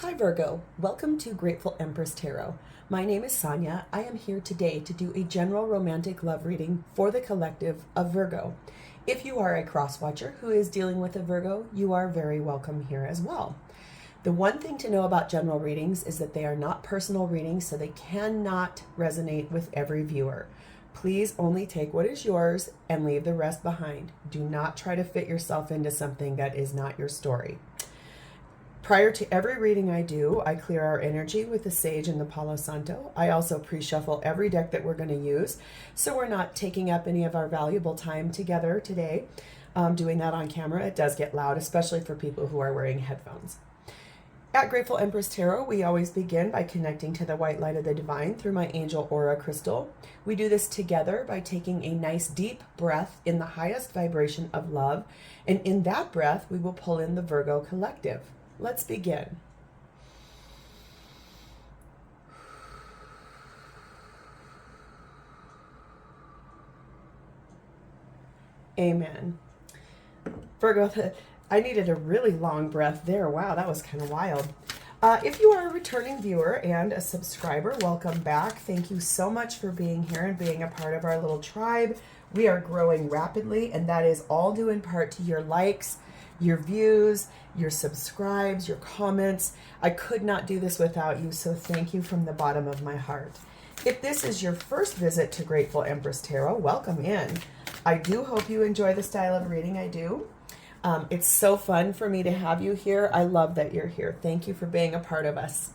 Hi Virgo, welcome to Grateful Empress Tarot. My name is Sonia. I am here today to do a general romantic love reading for the collective of Virgo. If you are a cross-watcher who is dealing with a Virgo, you are very welcome here as well. The one thing to know about general readings is that they are not personal readings, so they cannot resonate with every viewer. Please only take what is yours and leave the rest behind. Do not try to fit yourself into something that is not your story. Prior to every reading I do, I clear our energy with the Sage and the Palo Santo. I also pre-shuffle every deck that we're going to use, so we're not taking up any of our valuable time together today. Doing that on camera, it does get loud, especially for people who are wearing headphones. At Grateful Empress Tarot, we always begin by connecting to the white light of the divine through my angel aura crystal. We do this together by taking a nice deep breath in the highest vibration of love, and in that breath, we will pull in the Virgo collective. Let's begin. Amen. Virgo, I needed a really long breath there. Wow, that was kind of wild. If you are a returning viewer and a subscriber, welcome back. Thank you so much for being here and being a part of our little tribe. We are growing rapidly, and that is all due in part to your likes, your views, your subscribes, your comments. I could not do this without you, so thank you from the bottom of my heart. If this is your first visit to Grateful Empress Tarot, welcome in. I do hope you enjoy the style of reading I do. It's so fun for me to have you here. I love that you're here. Thank you for being a part of us.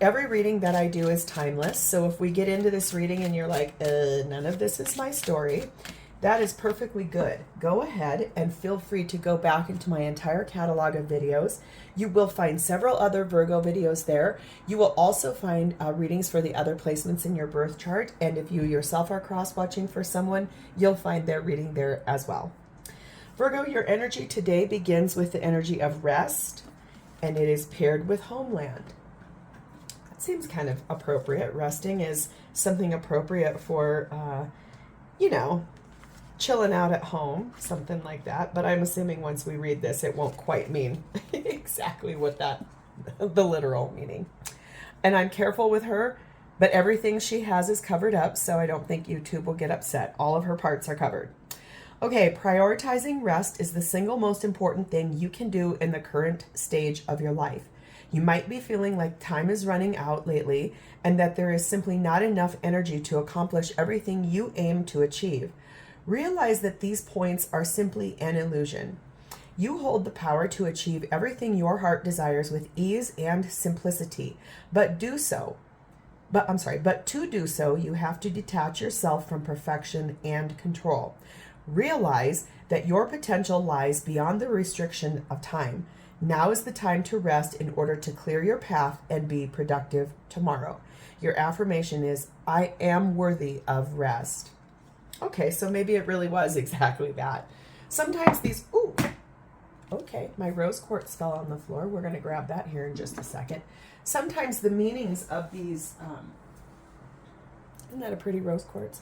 Every reading that I do is timeless, so if we get into this reading and you're like, none of this is my story, that is perfectly good. Go ahead and feel free to go back into my entire catalog of videos. You will find several other Virgo videos there. You will also find readings for the other placements in your birth chart. And if you yourself are cross-watching for someone, you'll find their reading there as well. Virgo, your energy today begins with the energy of rest, and it is paired with homeland. That seems kind of appropriate. Resting is something appropriate for, chilling out at home, something like that. But I'm assuming once we read this, it won't quite mean exactly what the literal meaning. And I'm careful with her, but everything she has is covered up, so I don't think YouTube will get upset. All of her parts are covered. Okay, prioritizing rest is the single most important thing you can do in the current stage of your life. You might be feeling like time is running out lately and that there is simply not enough energy to accomplish everything you aim to achieve. Realize that these points are simply an illusion. You hold the power to achieve everything your heart desires with ease and simplicity, but to do so, you have to detach yourself from perfection and control. Realize that your potential lies beyond the restriction of time. Now is the time to rest in order to clear your path and be productive tomorrow. Your affirmation is, I am worthy of rest. Okay, so maybe it really was exactly that. Sometimes these, okay, my rose quartz fell on the floor. We're going to grab that here in just a second. Sometimes the meanings of these, isn't that a pretty rose quartz?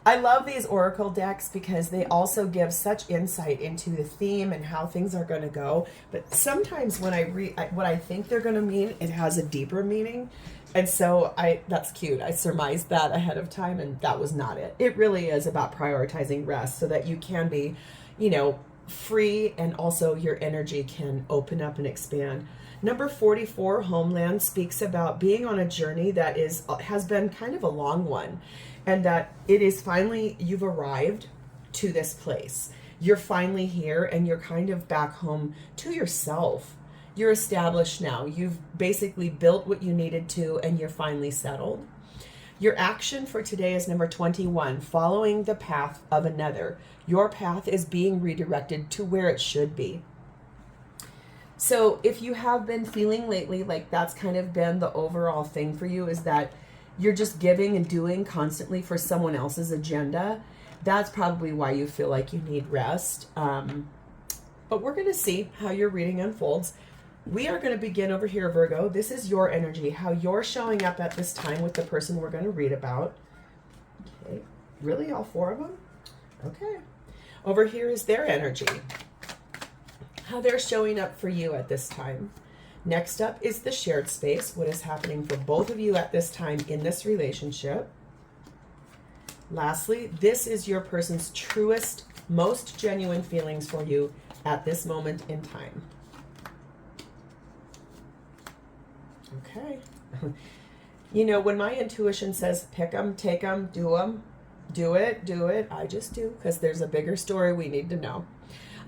I love these oracle decks because they also give such insight into the theme and how things are going to go. But sometimes when I read what I think they're going to mean, it has a deeper meaning. And so that's cute. I surmised that ahead of time, and that was not it. It really is about prioritizing rest so that you can be, free, and also your energy can open up and expand. Number 44, Homeland, speaks about being on a journey that has been kind of a long one, and that it is finally, you've arrived to this place. You're finally here, and you're kind of back home to yourself. You're established now. You've basically built what you needed to, and you're finally settled. Your action for today is number 21, following the path of another. Your path is being redirected to where it should be. So if you have been feeling lately like that's kind of been the overall thing for you, is that you're just giving and doing constantly for someone else's agenda, that's probably why you feel like you need rest. But we're going to see how your reading unfolds. We are going to begin over here, Virgo. This is your energy, how you're showing up at this time with the person we're going to read about. Okay, really, all four of them? Okay. Over here is their energy, how they're showing up for you at this time. Next up is the shared space. What is happening for both of you at this time in this relationship? Lastly, this is your person's truest, most genuine feelings for you at this moment in time. Okay. You know, when my intuition says pick them, take them, do them, do it, I just do, because there's a bigger story we need to know.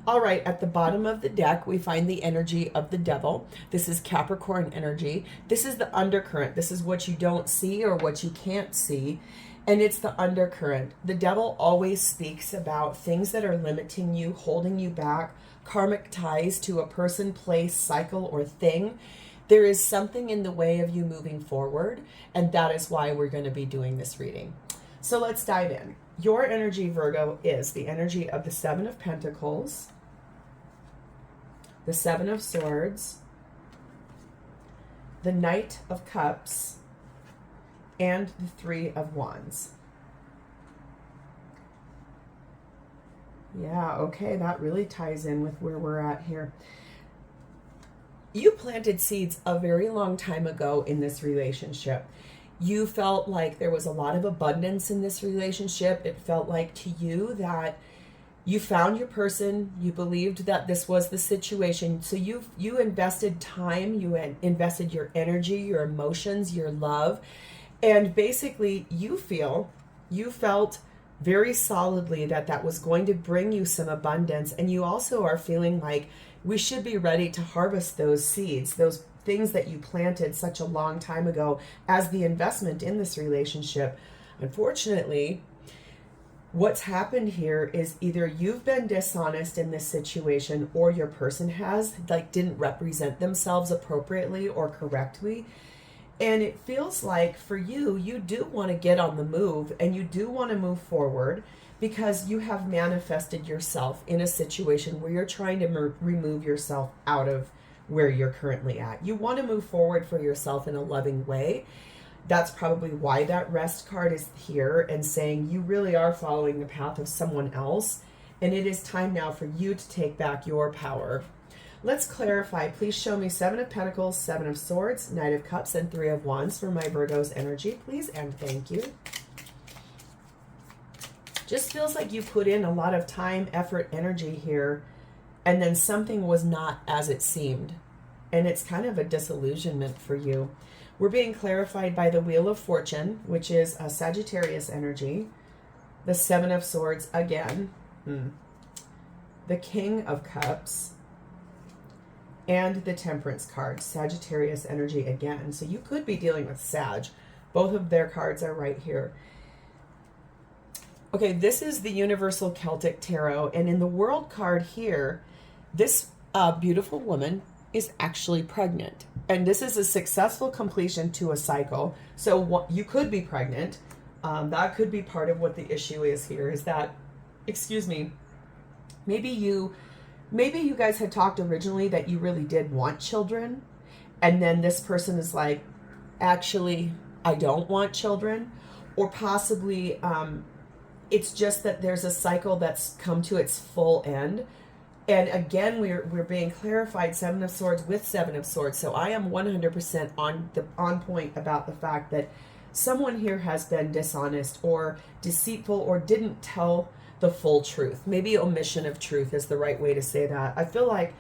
All right, at the bottom of the deck, we find the energy of the devil. This is Capricorn energy. This is the undercurrent. This is what you don't see or what you can't see. And it's the undercurrent. The devil always speaks about things that are limiting you, holding you back, karmic ties to a person, place, cycle, or thing. There is something in the way of you moving forward, and that is why we're going to be doing this reading. So let's dive in. Your energy, Virgo, is the energy of the Seven of Pentacles, the Seven of Swords, the Knight of Cups, and the Three of Wands. Yeah, okay, that really ties in with where we're at here. You planted seeds a very long time ago in this relationship. You felt like there was a lot of abundance in this relationship. It felt like to you that you found your person, you believed that this was the situation. So you invested time, you invested your energy, your emotions, your love. And basically you felt very solidly that that was going to bring you some abundance. And you also are feeling like we should be ready to harvest those seeds, those things that you planted such a long time ago as the investment in this relationship. Unfortunately, what's happened here is either you've been dishonest in this situation or your person has, like didn't represent themselves appropriately or correctly. And it feels like for you, you do want to get on the move and you do want to move forward because you have manifested yourself in a situation where you're trying to remove yourself out of where you're currently at. You want to move forward for yourself in a loving way. That's probably why that rest card is here and saying you really are following the path of someone else. And it is time now for you to take back your power. Let's clarify. Please show me Seven of Pentacles, Seven of Swords, Knight of Cups, and Three of Wands for my Virgo's energy, please, and thank you. Just feels like you put in a lot of time, effort, energy here, and then something was not as it seemed. And it's kind of a disillusionment for you. We're being clarified by the Wheel of Fortune, which is a Sagittarius energy, the Seven of Swords again, the King of Cups, and the Temperance card, Sagittarius energy again. So you could be dealing with Sag. Both of their cards are right here. Okay, this is the Universal Celtic Tarot, and in the World card here, this beautiful woman is actually pregnant. And this is a successful completion to a cycle. So you could be pregnant. That could be part of what the issue is here, is that, excuse me, maybe you guys had talked originally that you really did want children. And then this person is like, actually, I don't want children. Or possibly it's just that there's a cycle that's come to its full end. And again, we're being clarified, Seven of Swords with Seven of Swords. So I am 100% on point about the fact that someone here has been dishonest or deceitful or didn't tell the full truth. Maybe omission of truth is the right way to say that. I feel like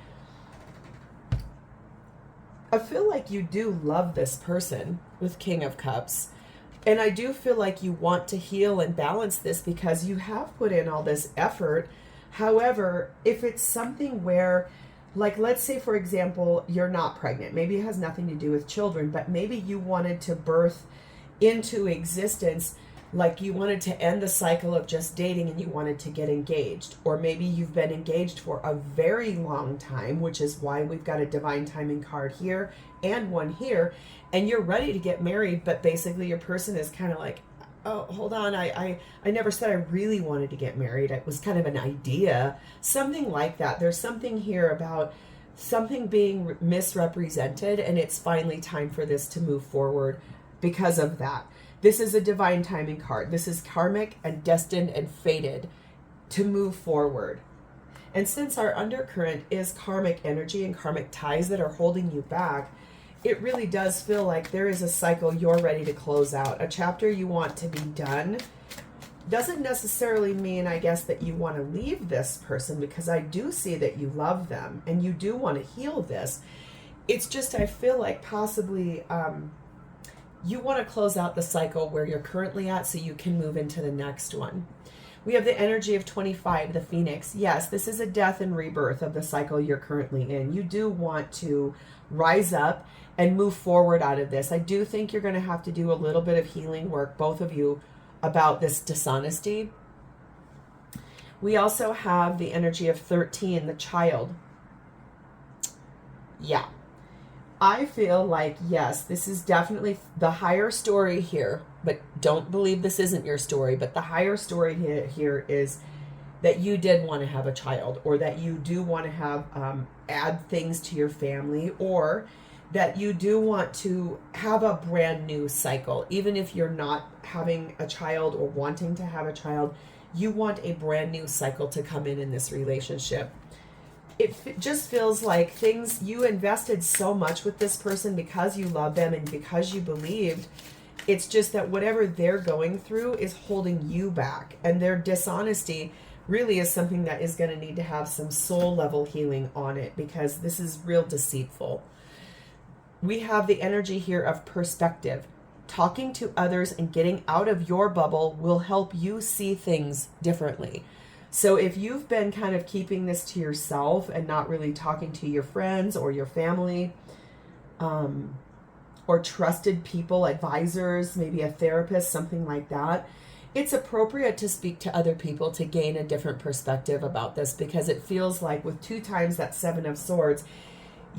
you do love this person with King of Cups. And I do feel like you want to heal and balance this because you have put in all this effort. However, if it's something where, like, let's say, for example, you're not pregnant. Maybe it has nothing to do with children, but maybe you wanted to birth into existence, like you wanted to end the cycle of just dating and you wanted to get engaged. Or maybe you've been engaged for a very long time, which is why we've got a divine timing card here and one here, and you're ready to get married, but basically your person is kind of like, oh, hold on, I never said I really wanted to get married. It was kind of an idea, something like that. There's something here about something being misrepresented, and it's finally time for this to move forward because of that. This is a divine timing card. This is karmic and destined and fated to move forward. And since our undercurrent is karmic energy and karmic ties that are holding you back, it really does feel like there is a cycle you're ready to close out, a chapter you want to be done. Doesn't necessarily mean, I guess, that you want to leave this person, because I do see that you love them and you do want to heal this. It's just, I feel like possibly you want to close out the cycle where you're currently at so you can move into the next one. We have the energy of 25, the Phoenix. Yes, this is a death and rebirth of the cycle you're currently in. You do want to rise up and move forward out of this. I do think you're going to have to do a little bit of healing work, both of you, about this dishonesty. We also have the energy of 13, the child. Yeah. I feel like, yes, this is definitely the higher story here, but don't believe this isn't your story. But the higher story here is that you did want to have a child, or that you do want to have, add things to your family, or that you do want to have a brand new cycle. Even if you're not having a child or wanting to have a child, you want a brand new cycle to come in this relationship. It just feels like things, you invested so much with this person because you love them and because you believed. It's just that whatever they're going through is holding you back, and their dishonesty really is something that is going to need to have some soul level healing on it, because this is real deceitful. We have the energy here of perspective. Talking to others and getting out of your bubble will help you see things differently. So if you've been kind of keeping this to yourself and not really talking to your friends or your family, or trusted people, advisors, maybe a therapist, something like that, it's appropriate to speak to other people to gain a different perspective about this, because it feels like with 2 times that 7 of Swords,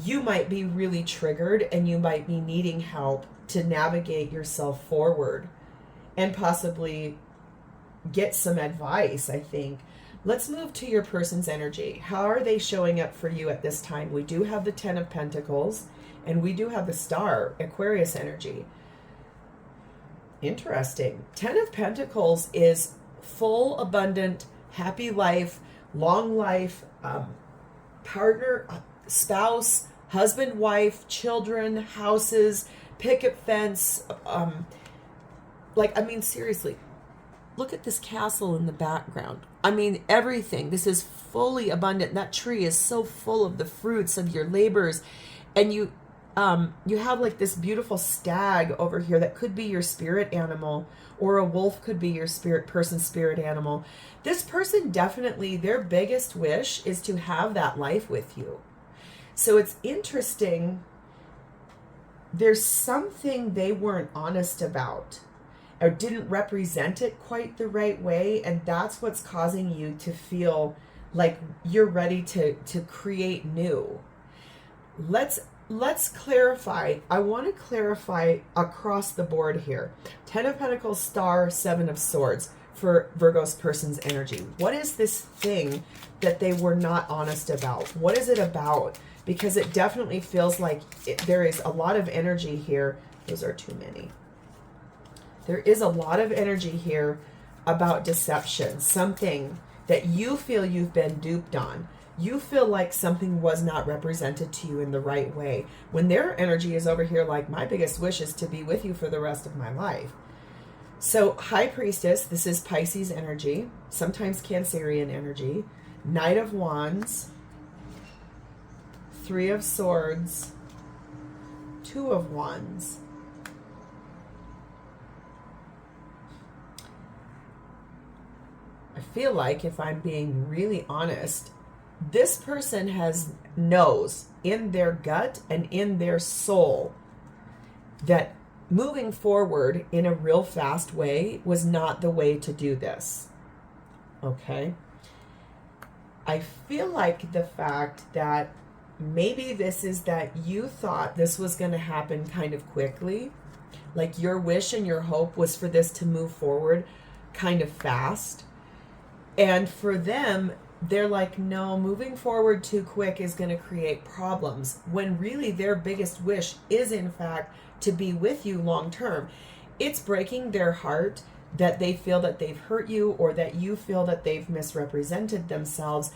you might be really triggered and you might be needing help to navigate yourself forward and possibly get some advice, I think. Let's move to your person's energy. How are they showing up for you at this time? We do have the 10 of Pentacles, and we do have the Star, Aquarius energy. Interesting. 10 of Pentacles is full, abundant, happy life, long life, partner, spouse, husband, wife, children, houses, picket fence. Seriously, look at this castle in the background. I mean, everything. This is fully abundant. That tree is so full of the fruits of your labors. And you have like this beautiful stag over here that could be your spirit animal, or a wolf could be your person's spirit animal. This person definitely, their biggest wish is to have that life with you. So it's interesting. There's something they weren't honest about, or didn't represent it quite the right way, and that's what's causing you to feel like you're ready to create new. Let's clarify. I want to clarify across the board here. 10 of Pentacles, Star, 7 of Swords for Virgo's person's energy. What is this thing that they were not honest about? What is it about? Because it definitely feels like there is a lot of energy here. Those are too many. There is a lot of energy here about deception, something that you feel you've been duped on. You feel like something was not represented to you in the right way, when their energy is over here like, my biggest wish is to be with you for the rest of my life. So High Priestess, this is Pisces energy, sometimes Cancerian energy. Knight of Wands, 3 of Swords, 2 of Wands. I feel like, if I'm being really honest, this person knows in their gut and in their soul that moving forward in a real fast way was not the way to do this. Okay? I feel like the fact that maybe this is that you thought this was going to happen kind of quickly, like your wish and your hope was for this to move forward kind of fast. And for them, they're like, no, moving forward too quick is going to create problems, when really their biggest wish is, in fact, to be with you long term. It's breaking their heart that they feel that they've hurt you, or that you feel that they've misrepresented themselves.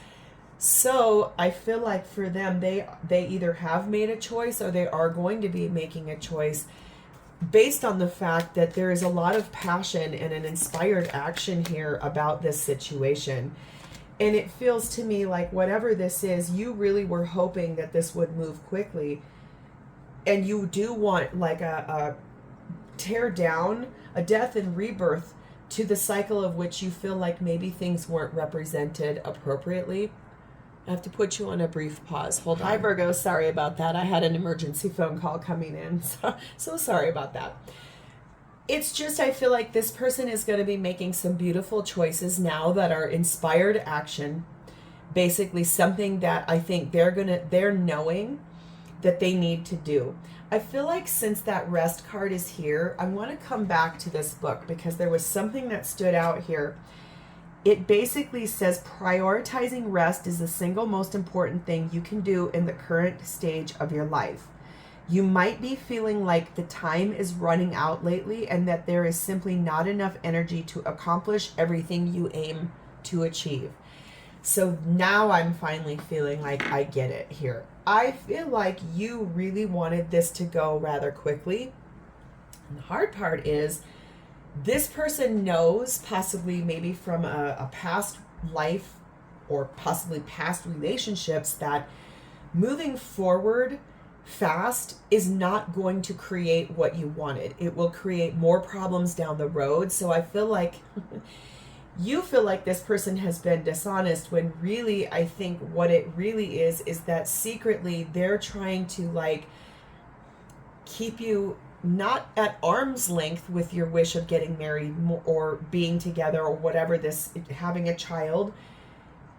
So I feel like for them, they either have made a choice or they are going to be making a choice based on the fact that there is a lot of passion and an inspired action here about this situation. And it feels to me like whatever this is, you really were hoping that this would move quickly. And you do want like a tear down, a death and rebirth to the cycle of which you feel like maybe things weren't represented appropriately. I have to put you on a brief pause. Hold on. Hi, Virgo. Sorry about that. I had an emergency phone call coming in. So sorry about that. It's just, I feel like this person is going to be making some beautiful choices now that are inspired action. Basically something that I think they're knowing that they need to do. I feel like since that rest card is here, I want to come back to this book because there was something that stood out here. It basically says prioritizing rest is the single most important thing you can do in the current stage of your life. You might be feeling like the time is running out lately and that there is simply not enough energy to accomplish everything you aim to achieve. So now I'm finally feeling like I get it here. I feel like you really wanted this to go rather quickly. And the hard part is this person knows, possibly maybe from a past life or possibly past relationships, that moving forward fast is not going to create what you wanted. It will create more problems down the road. So I feel like you feel like this person has been dishonest when really I think what it really is that secretly they're trying to like keep you not at arm's length with your wish of getting married or being together or whatever, this having a child.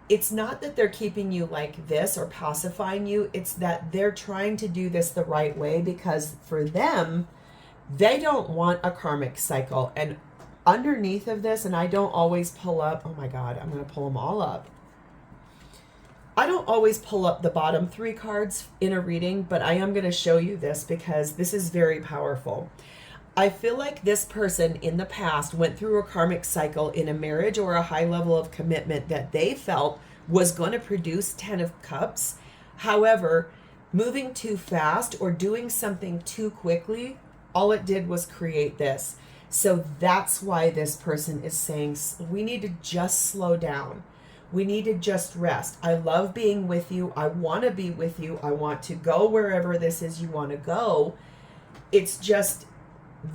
It's not that they're keeping you like this or pacifying you. It's that they're trying to do this the right way because for them, they don't want a karmic cycle. And underneath of this, and I don't always pull up, oh my God, I'm going to pull them all up. I don't always pull up the bottom 3 cards in a reading, but I am going to show you this because this is very powerful. I feel like this person in the past went through a karmic cycle in a marriage or a high level of commitment that they felt was going to produce 10 of Cups. However, moving too fast or doing something too quickly, all it did was create this. So that's why this person is saying we need to just slow down. We need to just rest. I love being with you. I want to be with you. I want to go wherever this is you want to go. It's just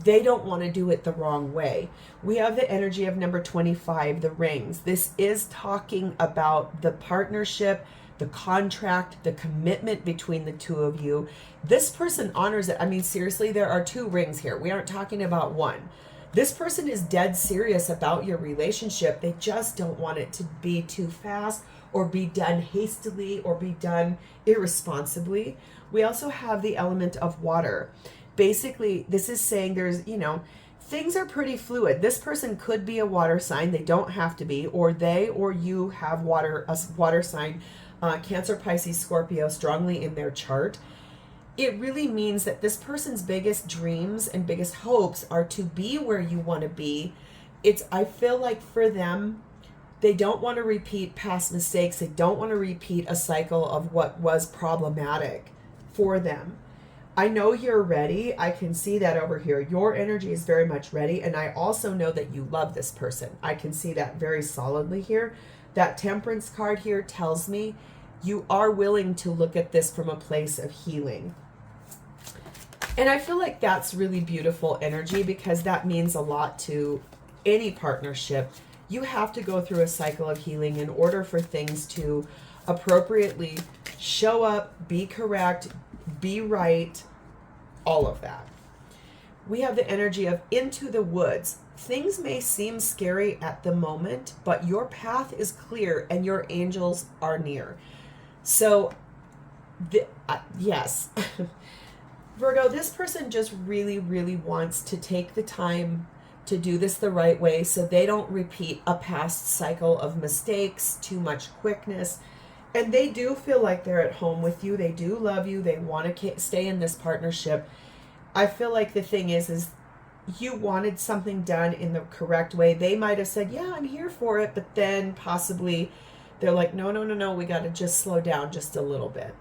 they don't want to do it the wrong way. We have the energy of number 25, the rings. This is talking about the partnership, the contract, the commitment between the two of you. This person honors it. I mean, seriously, there are 2 rings here. We aren't talking about one. This person is dead serious about your relationship. They just don't want it to be too fast or be done hastily or be done irresponsibly. We also have the element of water. Basically, this is saying there's, things are pretty fluid. This person could be a water sign. They don't have to be, or they or you have a water sign, Cancer, Pisces, Scorpio strongly in their chart. It really means that this person's biggest dreams and biggest hopes are to be where you want to be. I feel like for them, they don't want to repeat past mistakes. They don't want to repeat a cycle of what was problematic for them. I know you're ready. I can see that over here. Your energy is very much ready. And I also know that you love this person. I can see that very solidly here. That Temperance card here tells me you are willing to look at this from a place of healing. And I feel like that's really beautiful energy because that means a lot to any partnership. You have to go through a cycle of healing in order for things to appropriately show up, be correct, be right, all of that. We have the energy of into the woods. Things may seem scary at the moment, but your path is clear and your angels are near. So, yes. Virgo, this person just really, really wants to take the time to do this the right way so they don't repeat a past cycle of mistakes, too much quickness. And they do feel like they're at home with you. They do love you. They want to stay in this partnership. I feel like the thing is you wanted something done in the correct way. They might have said, yeah, I'm here for it, but then possibly They're like, no, no, no, no, we got to just slow down just a little bit.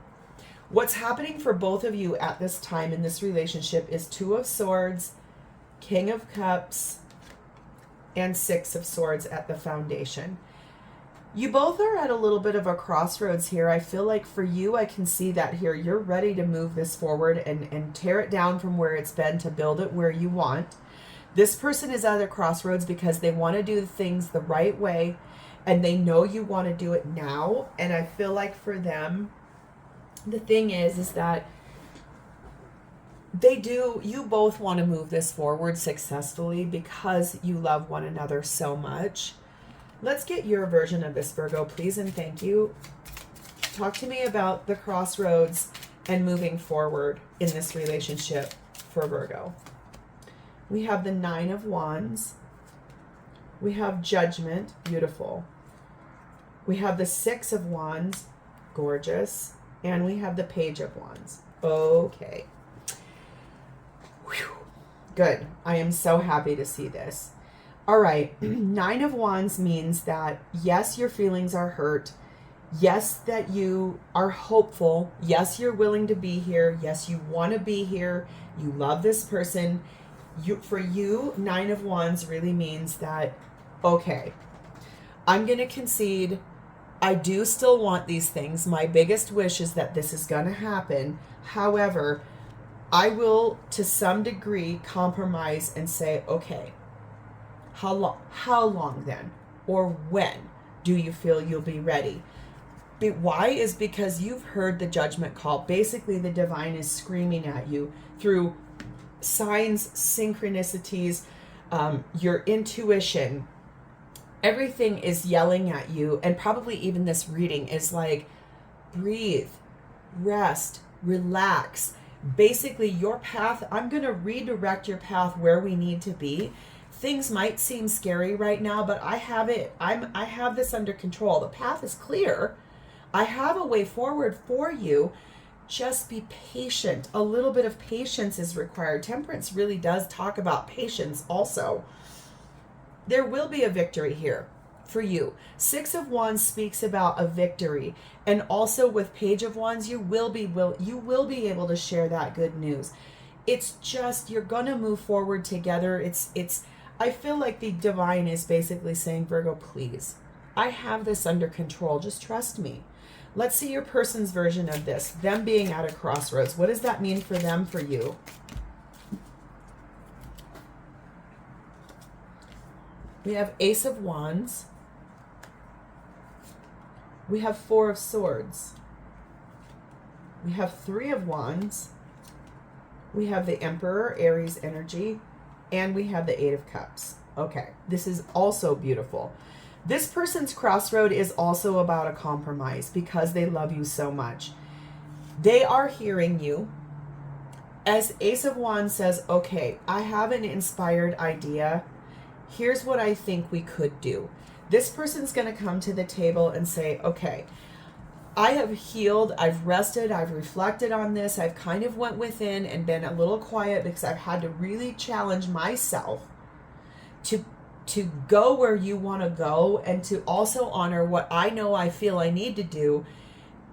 What's happening for both of you at this time in this relationship is 2 of Swords, King of Cups, and 6 of Swords at the foundation. You both are at a little bit of a crossroads here. I feel like for you, I can see that here. You're ready to move this forward and tear it down from where it's been to build it where you want. This person is at a crossroads because they want to do things the right way, and they know you want to do it now. And I feel like for them, the thing is that you both want to move this forward successfully because you love one another so much. Let's get your version of this, Virgo, please and thank you. Talk to me about the crossroads and moving forward in this relationship for Virgo. We have the 9 of Wands. We have Judgment, beautiful. We have the 6 of Wands, gorgeous. And we have the Page of Wands. Okay. Whew. Good. I am so happy to see this. All right. 9 of Wands means that, yes, your feelings are hurt. Yes, that you are hopeful. Yes, you're willing to be here. Yes, you want to be here. You love this person. For you, 9 of Wands really means that, okay, I'm going to concede. I do still want these things. My biggest wish is that this is going to happen. However, I will, to some degree, compromise and say, okay, how long then? Or when do you feel you'll be ready? Why is because you've heard the judgment call. Basically, the divine is screaming at you through signs, synchronicities, your intuition. Everything is yelling at you, and probably even this reading is like, breathe, rest, relax. Basically, your path, I'm going to redirect your path where we need to be. Things might seem scary right now, but I have it. I have this under control. The path is clear. I have a way forward for you. Just be patient. A little bit of patience is required. Temperance really does talk about patience also. There will be a victory here for you. 6 of Wands speaks about a victory. And also with Page of Wands, you will be able to share that good news. It's just, you're going to move forward together. I feel like the divine is basically saying, Virgo, please, I have this under control. Just trust me. Let's see your person's version of this. Them being at a crossroads. What does that mean for them, for you? We have Ace of Wands. We have 4 of Swords. We have 3 of Wands. We have the Emperor, Aries energy. And we have the 8 of Cups. Okay, this is also beautiful. This person's crossroad is also about a compromise because they love you so much. They are hearing you. As Ace of Wands says, okay, I have an inspired idea. Here's what I think we could do. This person's going to come to the table and say, okay, I have healed, I've rested, I've reflected on this, I've kind of went within and been a little quiet because I've had to really challenge myself to go where you want to go and to also honor what I know I feel I need to do.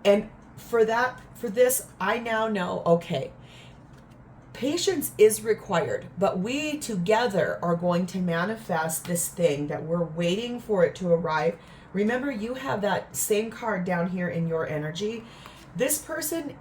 And for this, I now know, okay, patience is required, but we together are going to manifest this thing that we're waiting for it to arrive. Remember, you have that same card down here in your energy. This person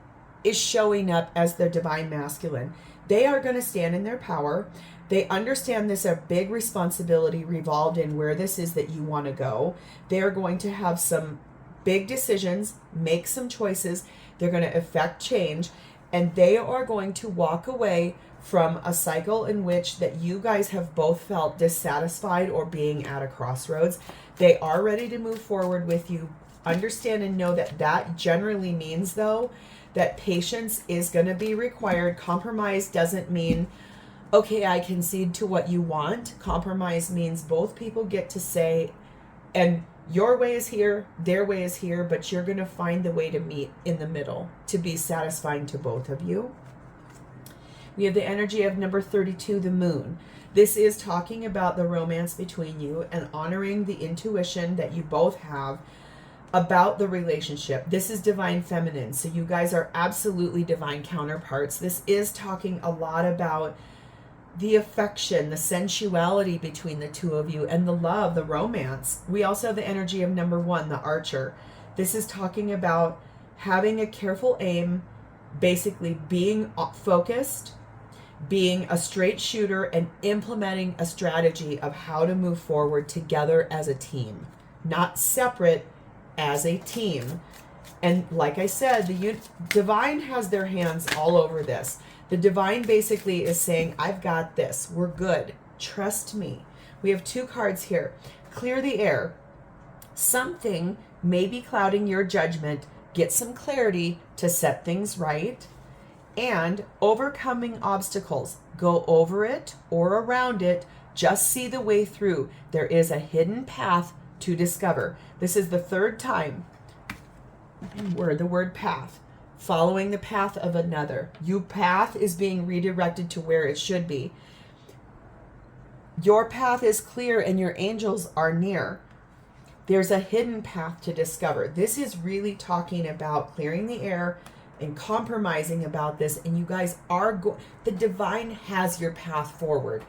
is showing up as the divine masculine. They are going to stand in their power. They understand this a big responsibility revolved in where this is that you want to go. They are going to have some big decisions, make some choices. They're going to affect change, and they are going to walk away from a cycle in which that you guys have both felt dissatisfied or being at a crossroads. They are ready to move forward with you. Understand and know that that generally means, though, that patience is going to be required. Compromise doesn't mean, okay, I concede to what you want. Compromise means both people get to say, and your way is here, their way is here, but you're going to find the way to meet in the middle to be satisfying to both of you. We have the energy of number 32, the moon. This is talking about the romance between you and honoring the intuition that you both have. about the relationship. This is divine feminine, so you guys are absolutely divine counterparts. This is talking a lot about the affection, the sensuality between the two of you, and the love, the romance. We also have the energy of number 1, the archer. This is talking about having a careful aim, basically being focused, being a straight shooter, and implementing a strategy of how to move forward together as a team, not separate, as a team. And like I said, the divine has their hands all over this. The divine basically is saying, I've got this. We're good. Trust me. We have 2 cards here. Clear the air. Something may be clouding your judgment. Get some clarity to set things right. And overcoming obstacles. Go over it or around it. Just see the way through. There is a hidden path to discover. This is the 3rd time where the word path. Following the path of another. Your path is being redirected to where it should be. Your path is clear and your angels are near. There's a hidden path to discover. This is really talking about clearing the air and compromising about this. And you guys are the divine has your path forward.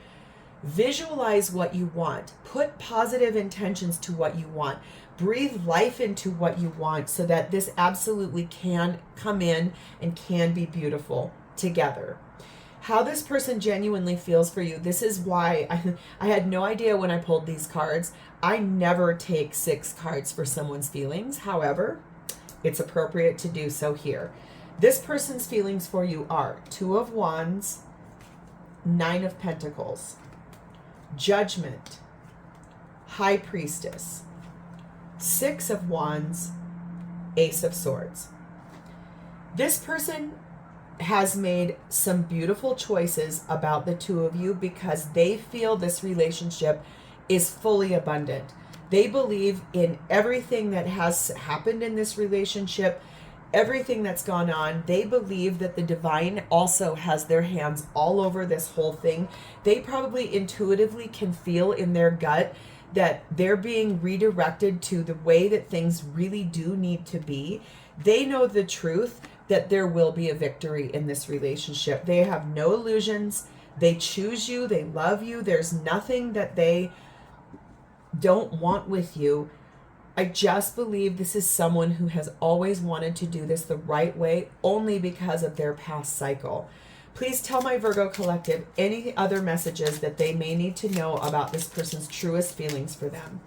Visualize what you want. Put positive intentions to what you want. Breathe life into what you want so that this absolutely can come in and can be beautiful together. How this person genuinely feels for you. This is why I had no idea when I pulled these cards. I never take 6 cards for someone's feelings. However, it's appropriate to do so here. This person's feelings for you are 2 of Wands, 9 of Pentacles, Judgment, High Priestess, 6 of Wands, Ace of Swords. This person has made some beautiful choices about the 2 of you because they feel this relationship is fully abundant. They believe in everything that has happened in this relationship, everything that's gone on. They believe that the divine also has their hands all over this whole thing. They probably intuitively can feel in their gut that they're being redirected to the way that things really do need to be. They know the truth that there will be a victory in this relationship. They have no illusions. They choose you. They love you. There's nothing that they don't want with you. I just believe this is someone who has always wanted to do this the right way, only because of their past cycle. Please tell my Virgo collective any other messages that they may need to know about this person's truest feelings for them.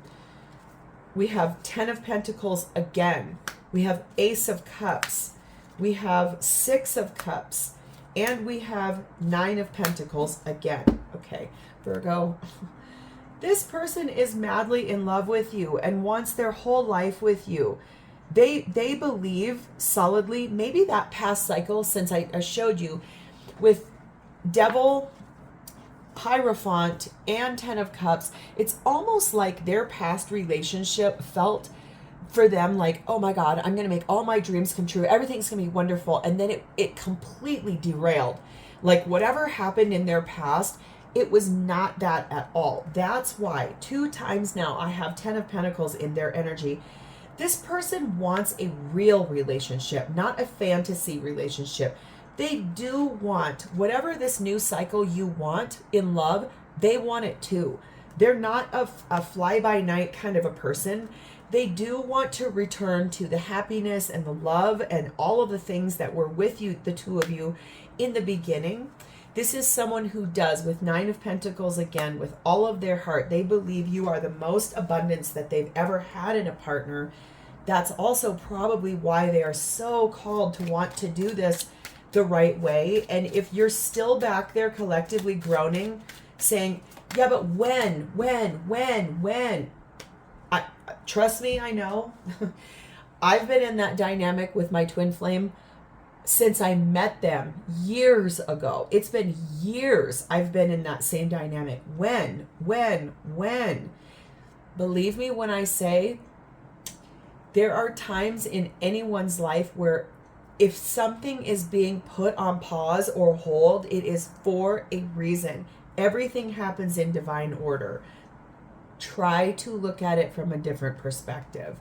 We have 10 of Pentacles again. We have Ace of Cups. We have 6 of Cups. And we have 9 of Pentacles again. Okay, Virgo. This person is madly in love with you and wants their whole life with you. They believe solidly, maybe that past cycle, since I showed you, with Devil, Hierophant, and 10 of Cups, it's almost like their past relationship felt for them like, oh my God, I'm going to make all my dreams come true. Everything's going to be wonderful. And then it completely derailed. Like whatever happened in their past, it was not that at all. That's why 2 times now I have 10 of Pentacles in their energy. This person wants a real relationship, not a fantasy relationship. They do want whatever this new cycle you want in love, they want it too. They're not a fly-by-night kind of a person. They do want to return to the happiness and the love and all of the things that were with you, the 2 of you, in the beginning. This is someone who does, with 9 of Pentacles again, with all of their heart, they believe you are the most abundance that they've ever had in a partner. That's also probably why they are so called to want to do this the right way. And if you're still back there collectively groaning, saying, yeah, but when? Trust me, I know. I've been in that dynamic with my twin flame since I met them years ago. It's been years I've been in that same dynamic. When? Believe me when I say there are times in anyone's life where if something is being put on pause or hold, it is for a reason. Everything happens in divine order. Try to look at it from a different perspective.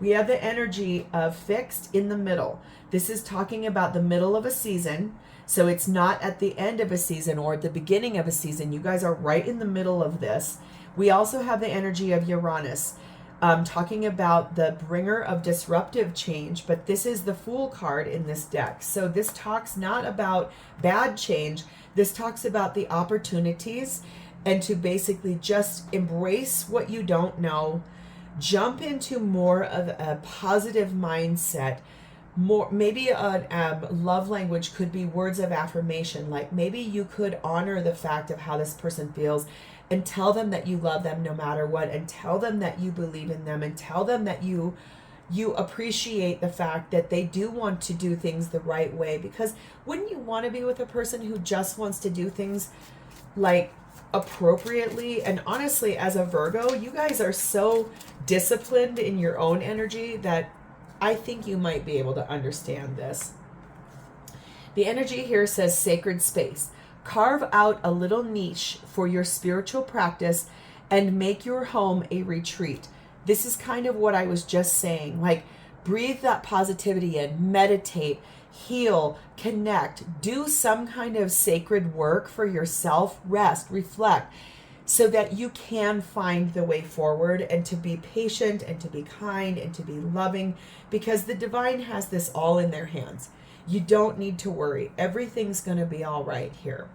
We have the energy of fixed in the middle. This is talking about the middle of a season. So it's not at the end of a season or at the beginning of a season. You guys are right in the middle of this. We also have the energy of Uranus, talking about the bringer of disruptive change, but this is the Fool card in this deck. So this talks not about bad change. This talks about the opportunities and to basically just embrace what you don't know, jump into more of a positive mindset. More, maybe a love language could be words of affirmation. Like maybe you could honor the fact of how this person feels and tell them that you love them no matter what, and tell them that you believe in them, and tell them that you appreciate the fact that they do want to do things the right way. Because wouldn't you want to be with a person who just wants to do things like appropriately? And honestly, as a Virgo, you guys are so disciplined in your own energy that I think you might be able to understand this. The energy here says sacred space. Carve out a little niche for your spiritual practice and make your home a retreat. This is kind of what I was just saying. Like, breathe that positivity in, meditate, heal, connect, do some kind of sacred work for yourself, rest, reflect, so that you can find the way forward, and to be patient and to be kind and to be loving, because the divine has this all in their hands. You don't need to worry. Everything's going to be all right here.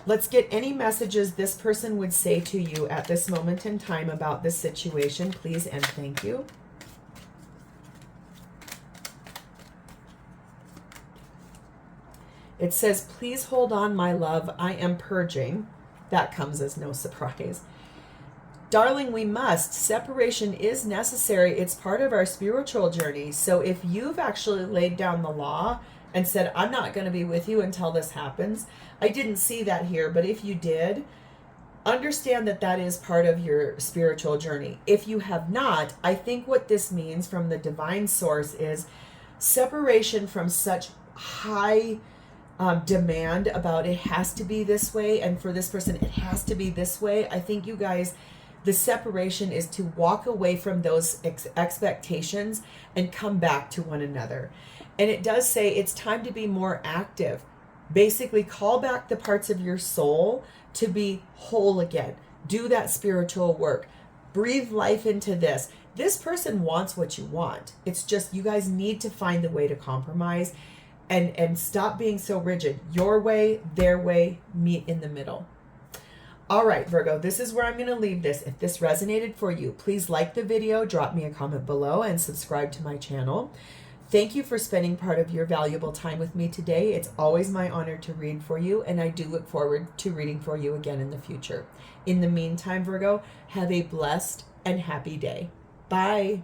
Let's get any messages this person would say to you at this moment in time about this situation, please and thank you. It says, please hold on, my love. I am purging. That comes as no surprise. Darling, we must. Separation is necessary. It's part of our spiritual journey. So if you've actually laid down the law and said, I'm not going to be with you until this happens, I didn't see that here, but if you did, understand that that is part of your spiritual journey. If you have not, I think what this means from the divine source is separation from such high demand about it has to be this way, and for this person it has to be this way. I think you guys, the separation is to walk away from those expectations and come back to one another. And it does say it's time to be more active. Basically, call back the parts of your soul to be whole again. Do that spiritual work. Breathe life into this. This person wants what you want. It's just you guys need to find the way to compromise and stop being so rigid. Your way, their way, meet in the middle. All right, Virgo, this is where I'm going to leave this. If this resonated for you, please like the video, drop me a comment below, and subscribe to my channel. Thank you for spending part of your valuable time with me today. It's always my honor to read for you, and I do look forward to reading for you again in the future. In the meantime, Virgo, have a blessed and happy day. Bye.